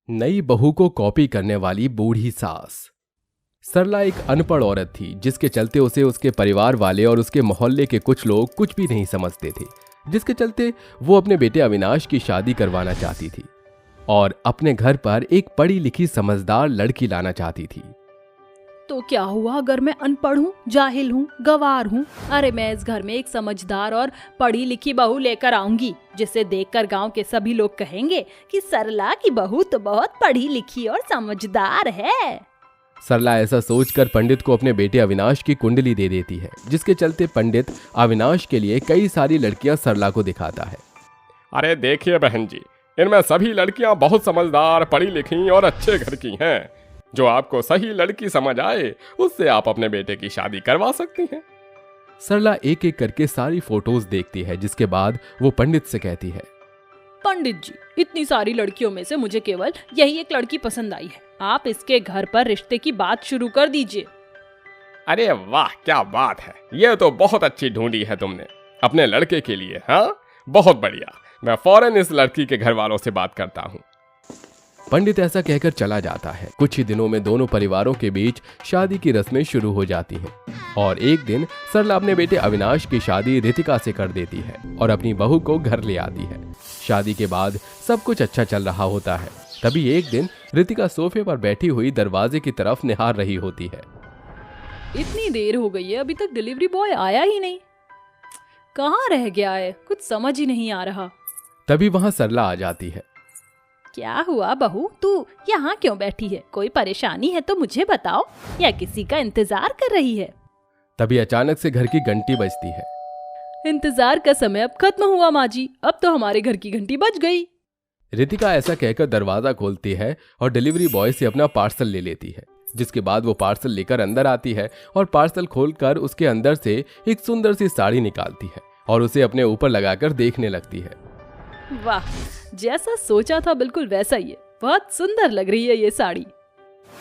नई बहू को कॉपी करने वाली बूढ़ी सास। सरला एक अनपढ़ औरत थी जिसके चलते उसे उसके परिवार वाले और उसके मोहल्ले के कुछ लोग कुछ भी नहीं समझते थे, जिसके चलते वो अपने बेटे अविनाश की शादी करवाना चाहती थी और अपने घर पर एक पढ़ी लिखी समझदार लड़की लाना चाहती थी। तो क्या हुआ अगर मैं अनपढ़ हूँ, जाहिल हूँ, गवार हूँ? अरे मैं इस घर में एक समझदार और पढ़ी लिखी बहू लेकर आऊंगी, जिसे देखकर गांव के सभी लोग कहेंगे कि सरला की बहू तो बहुत पढ़ी लिखी और समझदार है। सरला ऐसा सोचकर पंडित को अपने बेटे अविनाश की कुंडली दे देती है, जिसके चलते पंडित अविनाश के लिए कई सारी लड़कियां सरला को दिखाता है। अरे देखिए बहन जी, इनमें सभी लड़कियां बहुत समझदार, पढ़ी लिखी और अच्छे घर की हैं। जो आपको सही लड़की समझ आए उससे आप अपने बेटे की शादी करवा सकती हैं। सरला एक एक करके सारी फोटोज देखती है, जिसके बाद वो पंडित से कहती है, पंडित जी, इतनी सारी लड़कियों में से मुझे केवल यही एक लड़की पसंद आई है। आप इसके घर पर रिश्ते की बात शुरू कर दीजिए। अरे वाह, क्या बात है, ये तो बहुत अच्छी ढूंढी है तुमने अपने लड़के के लिए। हाँ, बहुत बढ़िया, मैं फौरन इस लड़की के घर वालों से बात करता हूँ। पंडित ऐसा कहकर चला जाता है। कुछ ही दिनों में दोनों परिवारों के बीच शादी की रस्में शुरू हो जाती हैं और एक दिन सरला अपने बेटे अविनाश की शादी रितिका से कर देती है और अपनी बहू को घर ले आती है। शादी के बाद सब कुछ अच्छा चल रहा होता है। तभी एक दिन रितिका सोफे पर बैठी हुई दरवाजे की तरफ निहार रही होती है। इतनी देर हो गई है, अभी तक डिलीवरी बॉय आया ही नहीं। कहाँ रह गया है, कुछ समझ ही नहीं आ रहा। तभी वहां सरला आ जाती है। क्या हुआ बहू, तू यहाँ क्यों बैठी है? कोई परेशानी है तो मुझे बताओ, या किसी का इंतजार कर रही है? तभी अचानक से घर की घंटी बजती है। इंतजार का समय अब खत्म हुआ माँ जी, अब तो हमारे घर की घंटी बज गई। रितिका ऐसा कहकर दरवाजा खोलती है और डिलीवरी बॉय से अपना पार्सल ले लेती है, जिसके बाद वो पार्सल लेकर अंदर आती है और पार्सल खोलकर उसके अंदर से एक सुंदर सी साड़ी निकालती है और उसे अपने ऊपर लगाकर देखने लगती है। वाह, जैसा सोचा था बिल्कुल वैसा ही है। बहुत सुंदर लग रही है ये साड़ी।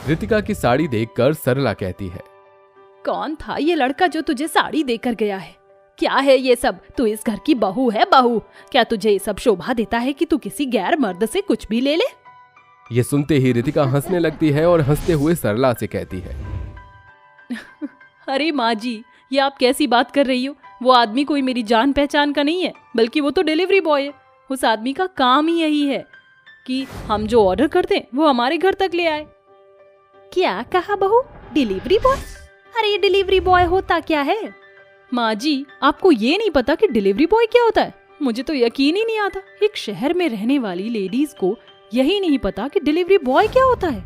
रितिका की साड़ी देखकर सरला कहती है, कौन था ये लड़का जो तुझे साड़ी देकर गया है? क्या है ये सब? तू इस घर की बहू है बहू। क्या तुझे ये सब शोभा देता है कि तू किसी गैर मर्द से कुछ भी ले ले? ये सुनते ही रितिका हंसने लगती है और हंसते हुए सरला से कहती है, अरे माँ जी, ये आप कैसी बात कर रही हो? वो आदमी कोई मेरी जान पहचान का नहीं है, बल्कि वो तो डिलीवरी बॉय है। उस आदमी का काम ही यही है कि हम जो ऑर्डर करते हैं वो हमारे घर तक ले आए। क्या कहा बहू? Delivery boy? अरे ये डिलीवरी बॉय होता क्या है? माँ जी, आपको ये नहीं पता कि डिलीवरी बॉय क्या होता है? मुझे तो यकीन ही नहीं आता, एक शहर में रहने वाली लेडीज को यही नहीं पता कि डिलीवरी बॉय क्या होता है।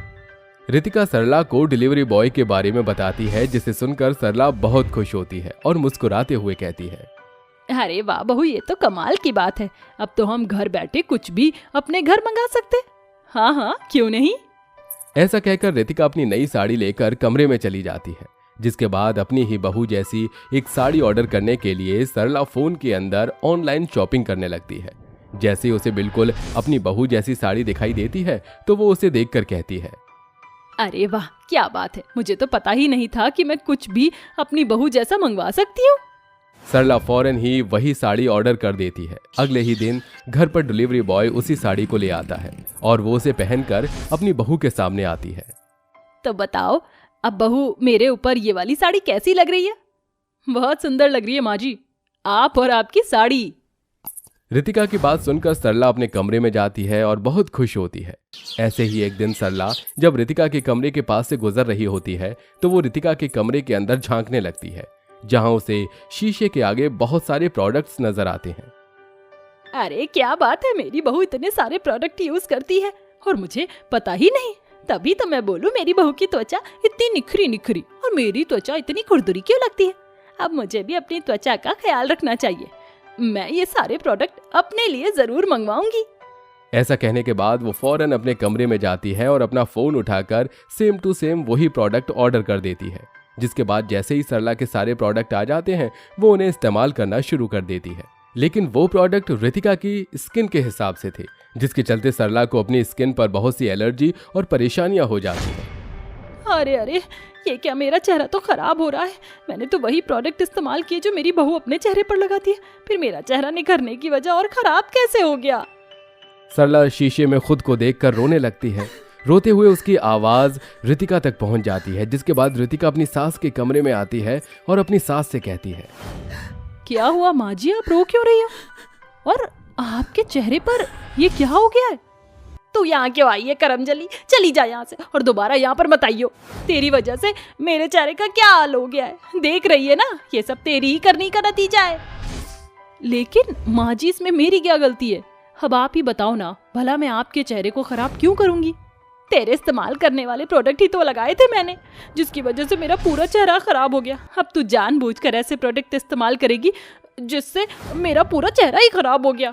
रितिका सरला को डिलीवरी बॉय के बारे में बताती है, जिसे सुनकर सरला बहुत खुश होती है और मुस्कुराते हुए कहती है, अरे वाह बहू, ये तो कमाल की बात है। अब तो हम घर बैठे कुछ भी अपने घर मंगा सकते। हाँ हाँ, क्यों नहीं। ऐसा कहकर रितिका अपनी नई साड़ी लेकर कमरे में चली जाती है, जिसके बाद अपनी ही बहू जैसी एक साड़ी ऑर्डर करने के लिए सरला फोन के अंदर ऑनलाइन शॉपिंग करने लगती है। जैसे उसे बिल्कुल अपनी बहू जैसी साड़ी दिखाई देती है तो वो उसे देखकर कहती है, अरे वाह, क्या बात है, मुझे तो पता ही नहीं था कि मैं कुछ भी अपनी बहू जैसा मंगवा सकती हूँ। सरला फौरन ही वही साड़ी ऑर्डर कर देती है। अगले ही दिन घर पर डिलीवरी बॉय उसी साड़ी को ले आता है और वो उसे पहनकर अपनी बहू के सामने आती है। तो बताओ अब बहू, मेरे ऊपर ये वाली साड़ी कैसी लग रही है? बहुत सुंदर लग रही है माँ जी, आप और आपकी साड़ी। रितिका की बात सुनकर सरला अपने कमरे में जाती है और बहुत खुश होती है। ऐसे ही एक दिन सरला जब रितिका के कमरे के पास से गुजर रही होती है तो वो रितिका के कमरे के अंदर झांकने लगती है, जहां उसे शीशे के आगे बहुत सारे प्रोडक्ट्स नजर आते हैं। अरे क्या बात है, मेरी बहू इतने सारे प्रोडक्ट यूज करती है और मुझे पता ही नहीं। तभी तो मैं बोलूं, मेरी बहू की त्वचा इतनी निखरी निखरी और मेरी त्वचा इतनी खुरदुरी क्यों लगती है? अब मुझे भी अपनी त्वचा का ख्याल रखना चाहिए। मैं ये सारे प्रोडक्ट अपने लिए जरूर मंगवाऊंगी। ऐसा कहने के बाद वो फौरन अपने कमरे में जाती है और अपना फोन उठाकर सेम टू सेम वही प्रोडक्ट ऑर्डर कर देती है, जिसके बाद जैसे ही सरला के सारे प्रोडक्ट आ जाते हैं वो उन्हें इस्तेमाल करना शुरू कर देती है। लेकिन वो प्रोडक्ट रितिका की स्किन के हिसाब से थे, जिसके चलते सरला को अपनी स्किन पर बहुत सी एलर्जी और परेशानियां हो जाती हैं। अरे अरे, ये क्या, मेरा चेहरा तो खराब हो रहा है। मैंने तो वही प्रोडक्ट इस्तेमाल किए जो मेरी बहू अपने चेहरे पर लगाती है, फिर मेरा चेहरा निखरने की वजह और खराब कैसे हो गया? सरला शीशे में खुद को देखकर रोने लगती है। रोते हुए उसकी आवाज रितिका तक पहुंच जाती है, जिसके बाद रितिका अपनी सास के कमरे में आती है और अपनी सास से कहती है, क्या हुआ माँ जी, आप रो क्यों रही हो? और आपके चेहरे पर ये क्या हो गया है? तू यहाँ क्यों आई है करमजली? चली जा यहाँ से और दोबारा यहाँ पर मत आइयो। तेरी वजह से मेरे चेहरे का क्या हाल हो गया है, देख रही है ना, ये सब तेरी ही करनी का नतीजा है। लेकिन माँ जी, इसमें मेरी क्या गलती है? अब आप ही बताओ ना, भला मैं आपके चेहरे को खराब क्यों करूंगी? तेरे इस्तेमाल करने वाले प्रोडक्ट ही तो लगाए थे मैंने, जिसकी वजह से मेरा पूरा चेहरा खराब हो गया। अब तू जानबूझकर ऐसे प्रोडक्ट इस्तेमाल करेगी जिससे मेरा पूरा चेहरा ही खराब हो गया।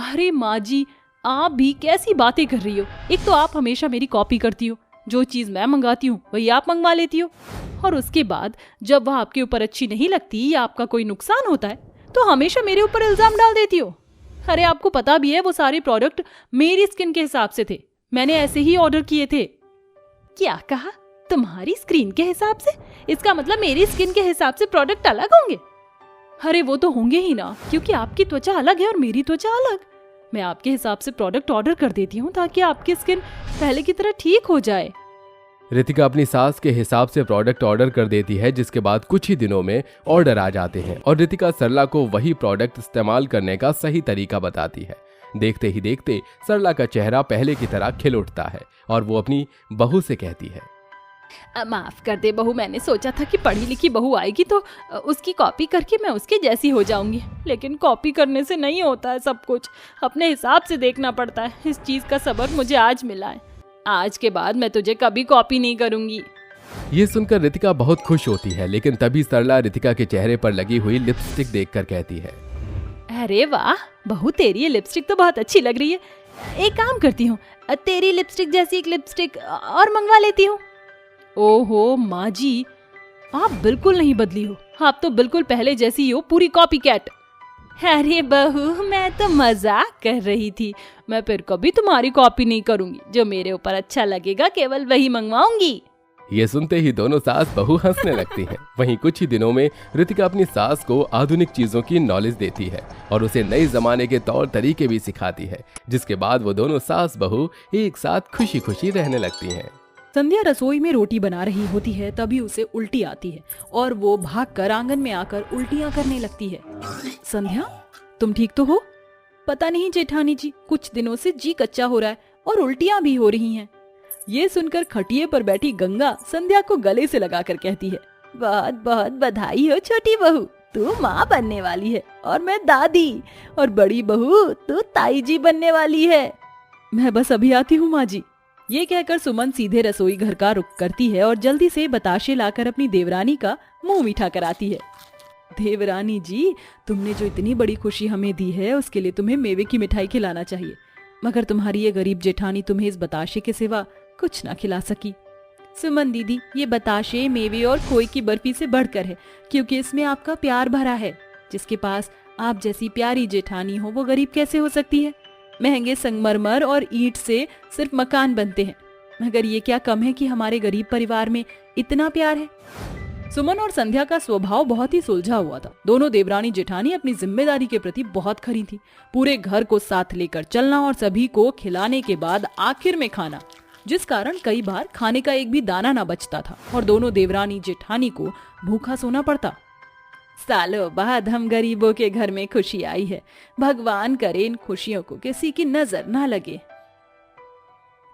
अरे माँ जी, आप भी कैसी बातें कर रही हो? एक तो आप हमेशा मेरी कॉपी करती हो, जो चीज मैं मंगाती हूँ वही आप मंगवा लेती हो, और उसके बाद जब वह आपके ऊपर अच्छी नहीं लगती या आपका कोई नुकसान होता है तो हमेशा मेरे ऊपर इल्जाम डाल देती हो। अरे आपको पता भी है वो सारे प्रोडक्ट मेरी स्किन के हिसाब से थे, मैंने ऐसे ही ऑर्डर किए थे। क्या कहा? तुम्हारी स्किन के हिसाब से? इसका मतलब मेरी स्किन के हिसाब से प्रोडक्ट अलग होंगे? अरे वो तो होंगे ही ना, क्योंकि आपकी त्वचा अलग है और मेरी त्वचा अलग। मैं आपके हिसाब से प्रोडक्ट ऑर्डर कर देती हूँ ताकि आपकी स्किन पहले की तरह ठीक हो जाए। रितिका अपनी सास के हिसाब से प्रोडक्ट ऑर्डर कर देती है, जिसके बाद कुछ ही दिनों में ऑर्डर आ जाते हैं और रितिका सरला को वही प्रोडक्ट इस्तेमाल करने का सही तरीका बताती है। देखते ही देखते सरला का चेहरा पहले की तरह खिल उठता है और वो अपनी बहू से कहती है, माफ कर दे बहू, मैंने सोचा था कि पढ़ी लिखी बहू आएगी तो उसकी कॉपी करके मैं उसके जैसी हो जाऊंगी, लेकिन कॉपी करने से नहीं होता है, सब कुछ अपने हिसाब से देखना पड़ता है। इस चीज का सबक मुझे आज मिला है, आज के बाद मैं तुझे कभी कॉपी नहीं करूंगी। ये सुनकर रितिका बहुत खुश होती है, लेकिन तभी सरला रितिका के चेहरे पर लगी हुई लिपस्टिक देखकर कहती है, अरे वाह बहू, तेरी ये लिपस्टिक तो बहुत अच्छी लग रही है। एक काम करती हूँ, तेरी लिपस्टिक जैसी एक लिपस्टिक और मंगवा लेती हूँ। ओहो माँ जी, आप बिल्कुल नहीं बदली हो, आप तो बिल्कुल पहले जैसी हो, पूरी कॉपी कैट। अरे बहू, मैं तो मजाक कर रही थी, मैं फिर कभी तुम्हारी कॉपी नहीं करूंगी, जो मेरे ऊपर अच्छा लगेगा केवल वही मंगवाऊंगी। ये सुनते ही दोनों सास बहू हंसने लगती हैं। वहीं कुछ ही दिनों में रितिका अपनी सास को आधुनिक चीजों की नॉलेज देती है और उसे नए जमाने के तौर तरीके भी सिखाती है, जिसके बाद वो दोनों सास बहू एक साथ खुशी खुशी रहने लगती हैं। संध्या रसोई में रोटी बना रही होती है, तभी उसे उल्टी आती है और वो भागकर आंगन में आकर उल्टियां करने लगती है। संध्या, तुम ठीक तो हो? पता नहीं जेठानी जी, कुछ दिनों से जी कच्चा हो रहा है और उल्टियां भी हो रही हैं। ये सुनकर खटिए पर बैठी गंगा संध्या को गले से लगाकर कहती है, बहुत बहुत बधाई हो छोटी बहू, तू माँ बनने वाली है और मैं दादी, और बड़ी बहू तू ताई जी बनने वाली है। मैं बस अभी आती हूँ माँ जी। ये कहकर सुमन सीधे रसोई घर का रुख करती है और जल्दी से बताशे लाकर अपनी देवरानी का मुंह मीठा कराती है। देवरानी जी, तुमने जो इतनी बड़ी खुशी हमें दी है उसके लिए तुम्हें मेवे की मिठाई खिलाना चाहिए, मगर तुम्हारी ये गरीब जेठानी तुम्हें इस बताशे के सिवा कुछ ना खिला सकी। सुमन दीदी, ये बताशे मेवे और खोए की बर्फी से बढ़कर है, क्योंकि इसमें आपका प्यार भरा है। जिसके पास आप जैसी प्यारी जेठानी हो वो गरीब कैसे हो सकती है? महंगे संगमरमर और ईंट से सिर्फ मकान बनते हैं, मगर ये क्या कम है कि हमारे गरीब परिवार में इतना प्यार है। सुमन और संध्या का स्वभाव बहुत ही सुलझा हुआ था। दोनों देवरानी जेठानी अपनी जिम्मेदारी के प्रति बहुत खरी थी। पूरे घर को साथ लेकर चलना और सभी को खिलाने के बाद आखिर में खाना, जिस कारण कई बार खाने का एक भी दाना ना बचता था और दोनों देवरानी जेठानी को भूखा सोना पड़ता। सालों बाद हम गरीबों के घर में खुशी आई है, भगवान करे इन खुशियों को किसी की नजर ना लगे।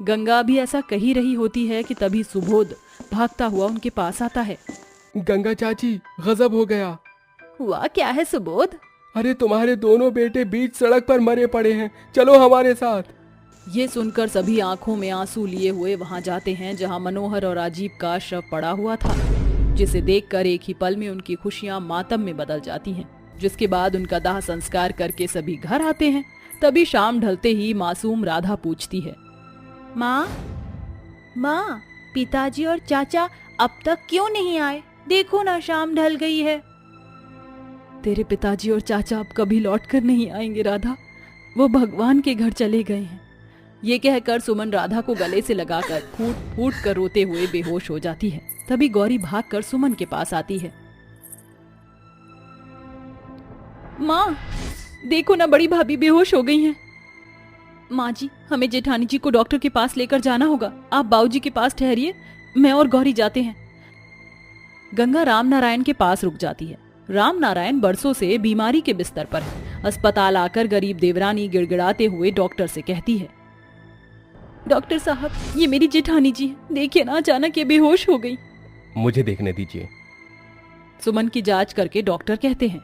गंगा भी ऐसा कही रही होती है कि तभी सुबोध भागता हुआ उनके पास आता है। गंगा चाची, गजब हो गया। हुआ क्या है सुबोध? अरे तुम्हारे दोनों बेटे बीच सड़क पर मरे पड़े हैं, चलो हमारे साथ। ये सुनकर सभी आंखों में आंसू लिए हुए वहां जाते हैं जहां मनोहर और राजीव का शव पड़ा हुआ था, जिसे देखकर एक ही पल में उनकी खुशियां मातम में बदल जाती हैं। जिसके बाद उनका दाह संस्कार करके सभी घर आते हैं। तभी शाम ढलते ही मासूम राधा पूछती है, माँ, पिताजी और चाचा अब तक क्यों नहीं आए? देखो ना, शाम ढल गई है। तेरे पिताजी और चाचा अब कभी लौट कर नहीं आएंगे राधा, वो भगवान के घर चले गए हैं। ये कहकर सुमन राधा को गले से लगाकर फूट फूट कर रोते हुए बेहोश हो जाती है। तभी गौरी भागकर सुमन के पास आती है। माँ, देखो ना, बड़ी भाभी बेहोश हो गई हैं। माँ जी, हमें जेठानी जी को डॉक्टर के पास लेकर जाना होगा। आप बाबूजी के पास ठहरिए, मैं और गौरी जाते हैं। गंगा राम नारायण के पास रुक जाती है। राम नारायण बरसों से बीमारी के बिस्तर पर है। अस्पताल आकर गरीब देवरानी गिड़गिड़ाते हुए डॉक्टर से कहती है, डॉक्टर साहब, ये मेरी जेठानी जी है, देखिए ना, अचानक ये बेहोश हो गई। मुझे देखने दीजिए। सुमन की जांच करके डॉक्टर कहते हैं,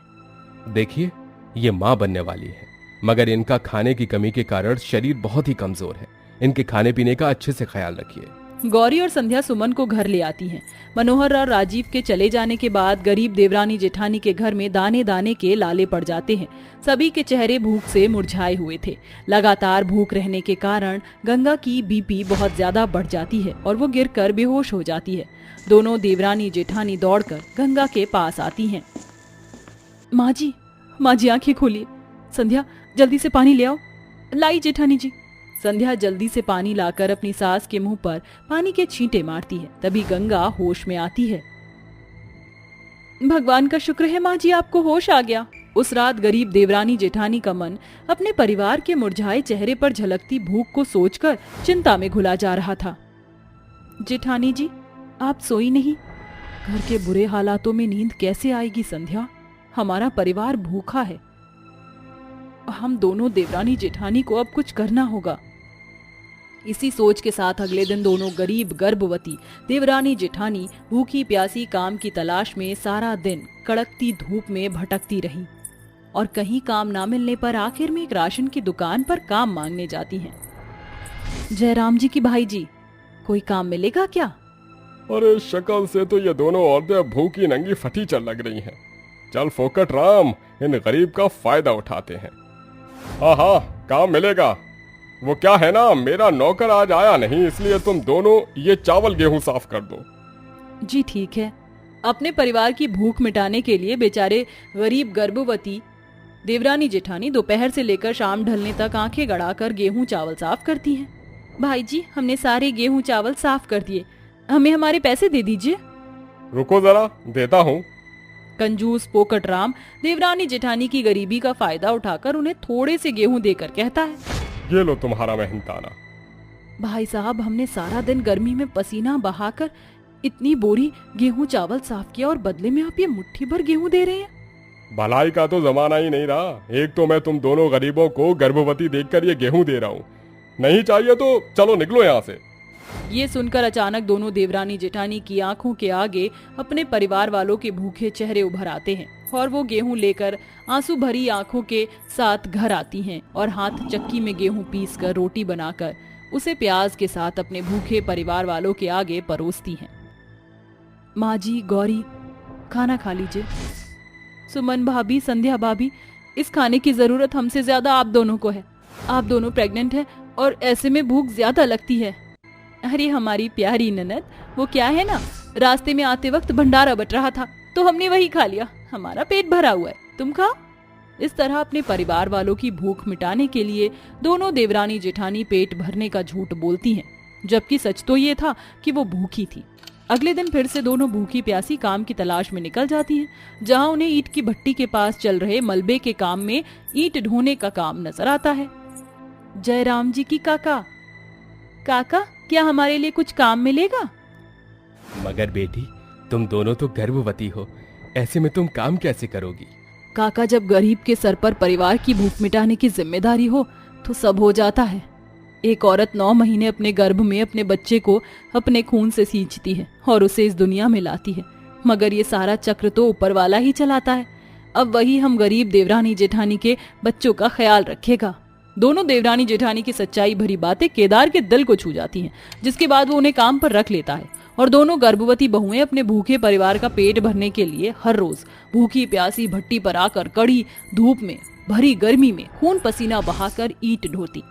देखिए, ये माँ बनने वाली है, मगर इनका खाने की कमी के कारण शरीर बहुत ही कमजोर है। इनके खाने पीने का अच्छे से ख्याल रखिए। गौरी और संध्या सुमन को घर ले आती हैं। मनोहर और राजीव के चले जाने के बाद गरीब देवरानी जेठानी के घर में दाने दाने के लाले पड़ जाते हैं। सभी के चेहरे भूख से मुरझाए हुए थे। लगातार भूख रहने के कारण गंगा की बीपी बहुत ज्यादा बढ़ जाती है और वो गिरकर बेहोश हो जाती है। दोनों देवरानी जेठानी दौड़कर गंगा के पास आती हैं। माँ जी आंखें खोलिए। संध्या, जल्दी से पानी ले आओ। लाई जेठानी जी। संध्या जल्दी से पानी लाकर अपनी सास के मुंह पर पानी के छींटे मारती है। तभी गंगा होश में आती है। भगवान का शुक्र है माँ जी, आपको होश आ गया। उस रात गरीब देवरानी जेठानी का मन अपने परिवार के मुरझाए चेहरे पर झलकती भूख को सोचकर चिंता में घुला जा रहा था। जेठानी जी, आप सोई नहीं? घर के बुरे हालातों में नींद कैसे आएगी संध्या? हमारा परिवार भूखा है। हम दोनों देवरानी जेठानी को अब कुछ करना होगा। इसी सोच के साथ अगले दिन दोनों गरीब गर्भवती देवरानी जेठानी भूखी प्यासी काम की तलाश में सारा दिन कड़कती धूप में भटकती रही और कहीं काम ना मिलने पर आखिर में एक राशन की दुकान पर काम मांगने जाती हैं। जयराम जी की भाई जी, कोई काम मिलेगा क्या? अरे शक्ल से तो ये दोनों औरतें भूखी नंगी फटी चल लग रही हैं। चल फोकट राम, इन गरीब का फायदा उठाते हैं। हाँ, काम मिलेगा। वो क्या है ना, मेरा नौकर आज आया नहीं, इसलिए तुम दोनों ये चावल गेहूं साफ कर दो। जी ठीक है। अपने परिवार की भूख मिटाने के लिए बेचारे गरीब गर्भवती देवरानी जेठानी दोपहर से लेकर शाम ढलने तक आंखें गड़ाकर गेहूं चावल साफ करती हैं। भाई जी, हमने सारे गेहूं चावल साफ कर दिए, हमें हमारे पैसे दे दीजिए। रुको जरा, देता हूँ। कंजूस पोकट राम देवरानी जेठानी की गरीबी का फायदा उठाकर उन्हें थोड़े से गेहूं देकर कहता है, ये लो तुम्हारा मेहनताना। भाई साहब, हमने सारा दिन गर्मी में पसीना बहाकर इतनी बोरी गेहूं चावल साफ किया और बदले में आप ये मुट्ठी भर गेहूं दे रहे हैं। भलाई का तो जमाना ही नहीं रहा। एक तो मैं तुम दोनों गरीबों को गर्भवती देखकर ये गेहूं दे रहा हूँ, नहीं चाहिए तो चलो निकलो यहाँ से। ये सुनकर अचानक दोनों देवरानी जेठानी की आंखों के आगे अपने परिवार वालों के भूखे चेहरे उभर आते हैं और वो गेहूं लेकर आंसू भरी आंखों के साथ घर आती हैं और हाथ चक्की में गेहूं पीसकर रोटी बनाकर उसे प्याज के साथ अपने भूखे परिवार वालों के आगे परोसती हैं। माँ जी, गौरी, खाना खा लीजिए। सुमन भाभी, संध्या भाभी, इस खाने की जरूरत हमसे ज्यादा आप दोनों को है। आप दोनों प्रेग्नेंट हैं और ऐसे में भूख ज्यादा लगती है। अरे हमारी प्यारी ननद, वो क्या है ना, रास्ते में आते वक्त भंडारा बट रहा था तो हमने वही खा लिया, हमारा पेट भरा हुआ है, तुम खाओ। इस तरह अपने परिवार वालों की भूख मिटाने के लिए दोनों देवरानी जेठानी पेट भरने का झूठ बोलती हैं, जबकि सच तो ये था कि वो भूखी थी। अगले दिन फिर से दोनों भूखी प्यासी काम की तलाश में निकल जाती हैं, जहां उन्हें ईंट की भट्टी के पास चल रहे मलबे के काम में ईंट ढोने का काम नजर आता है। जयराम जी की काका, क्या हमारे लिए कुछ काम मिलेगा? मगर बेटी, तुम दोनों तो गर्भवती हो, ऐसे में तुम काम कैसे करोगी? काका, जब गरीब के सर पर परिवार की भूख मिटाने की जिम्मेदारी हो तो सब हो जाता है। एक औरत 9 महीने अपने गर्भ में अपने बच्चे को अपने खून से सींचती है और उसे इस दुनिया में लाती है, मगर ये सारा चक्र तो ऊपर वाला ही चलाता है। अब वही हम गरीब देवरानी जेठानी के बच्चों का ख्याल रखेगा। दोनों देवरानी जेठानी की सच्चाई भरी बातें केदार के दिल को छू जाती हैं, जिसके बाद वो उन्हें काम पर रख लेता है और दोनों गर्भवती बहुएं अपने भूखे परिवार का पेट भरने के लिए हर रोज भूखी प्यासी भट्टी पर आकर कड़ी धूप में भरी गर्मी में खून पसीना बहाकर ईंट ढोती।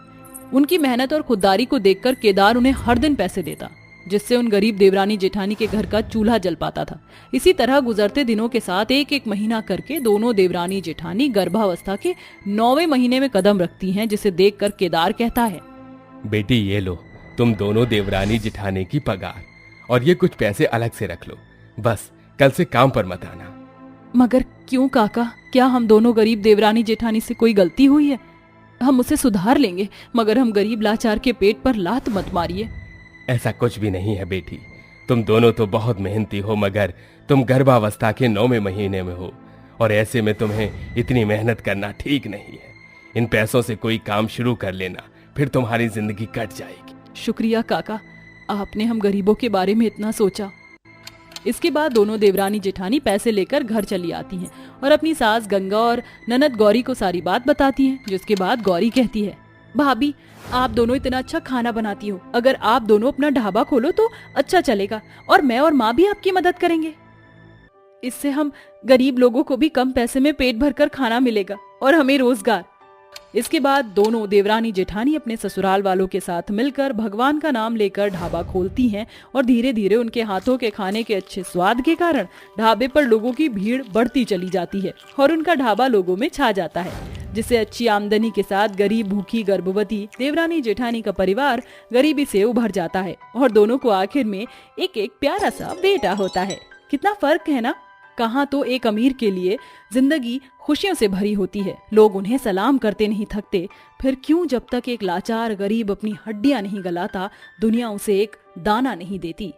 उनकी मेहनत और खुददारी को देखकर केदार उन्हें हर दिन पैसे देता, जिससे उन गरीब देवरानी जेठानी के घर का चूल्हा जल पाता था। इसी तरह गुजरते दिनों के साथ एक एक महीना करके दोनों देवरानी जेठानी गर्भावस्था के 9वें महीने में कदम रखती हैं, जिसे देखकर केदार कहता है, बेटी ये लो तुम दोनों देवरानी जेठानी की पगार, और ये कुछ पैसे अलग से रख लो, बस कल से काम पर मत आना। मगर क्यों काका, क्या हम दोनों गरीब देवरानी जेठानी से कोई गलती हुई है? हम उसे सुधार लेंगे, मगर हम गरीब लाचार के पेट पर लात मत मारिए। ऐसा कुछ भी नहीं है बेटी, तुम दोनों तो बहुत मेहनती हो, मगर तुम गर्भावस्था के 9वें महीने में हो और ऐसे में तुम्हें इतनी मेहनत करना ठीक नहीं है। इन पैसों से कोई काम शुरू कर लेना, फिर तुम्हारी जिंदगी कट जाएगी। शुक्रिया काका, आपने हम गरीबों के बारे में इतना सोचा। इसके बाद दोनों देवरानी जेठानी पैसे लेकर घर चली आती हैं और अपनी सास गंगा और ननद गौरी को सारी बात बताती हैं। जिसके बाद गौरी कहती है, भाभी आप दोनों इतना अच्छा खाना बनाती हो, अगर आप दोनों अपना ढाबा खोलो तो अच्छा चलेगा और मैं और माँ भी आपकी मदद करेंगे। इससे हम गरीब लोगों को भी कम पैसे में पेट भरकर खाना मिलेगा और हमें रोजगार। इसके बाद दोनों देवरानी जेठानी अपने ससुराल वालों के साथ मिलकर भगवान का नाम लेकर ढाबा खोलती हैं और धीरे धीरे उनके हाथों के खाने के अच्छे स्वाद के कारण ढाबे पर लोगों की भीड़ बढ़ती चली जाती है और उनका ढाबा लोगों में छा जाता है, जिससे अच्छी आमदनी के साथ गरीब भूखी गर्भवती देवरानी जेठानी का परिवार गरीबी से उभर जाता है और दोनों को आखिर में एक एक प्यारा सा बेटा होता है। कितना फर्क है ना। कहाँ तो एक अमीर के लिए जिंदगी खुशियों से भरी होती है, लोग उन्हें सलाम करते नहीं थकते, फिर क्यों जब तक एक लाचार गरीब अपनी हड्डियां नहीं गलाता दुनिया उसे एक दाना नहीं देती।